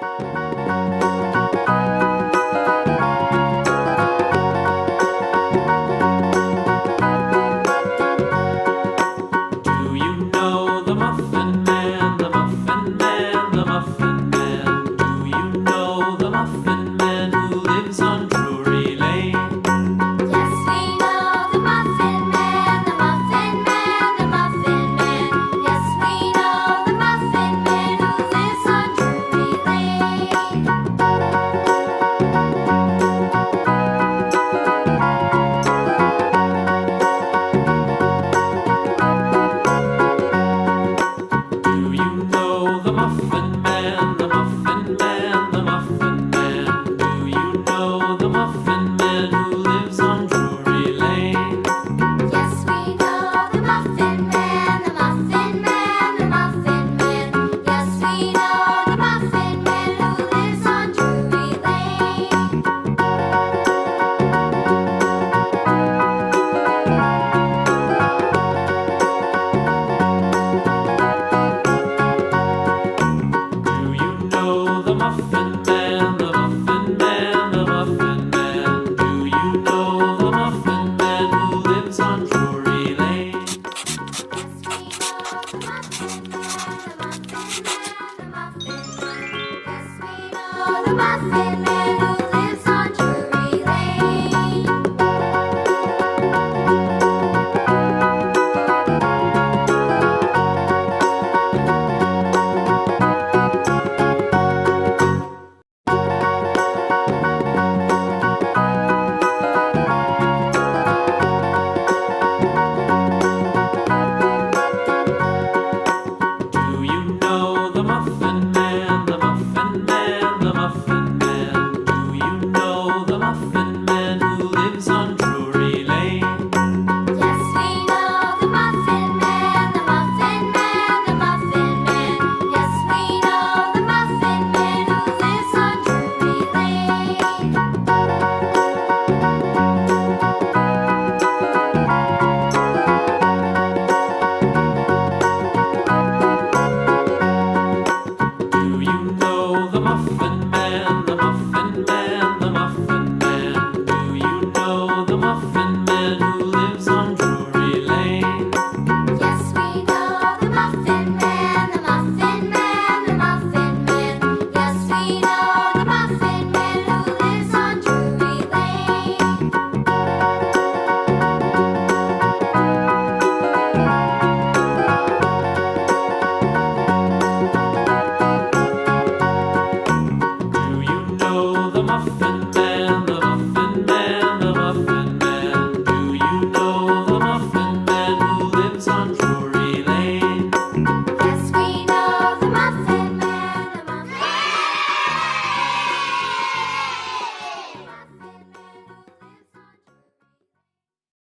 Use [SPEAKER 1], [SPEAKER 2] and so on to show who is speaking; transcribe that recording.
[SPEAKER 1] Do you know the Muffin Man, the Muffin Man, the Muffin Man? Do you know the Muffin Man who lives on Drury Lane?
[SPEAKER 2] Yes, we know the Muffin Man, the Muffin Man, the Muffin Man. Yes, we know the Muffin Man who lives on Drury Lane.
[SPEAKER 1] Do you know the Muffin Man, the Muffin Man, the Muffin Man? Do you know the Muffin Man who lives on Drury Lane?
[SPEAKER 2] Yes, we know the Muffin Man, the Muffin Man, the Muffin Man. Yes, we know the Muffin Man who lives on Drury Lane.
[SPEAKER 1] Do you know the Muffin Man, the Muffin Man, the Muffin Man? Do you know the Muffin Man who lives on Drury Lane?
[SPEAKER 2] Yes, we know the Muffin Man, the Muffin Man, the Muffin Man. Yes, we know the Muffin Man.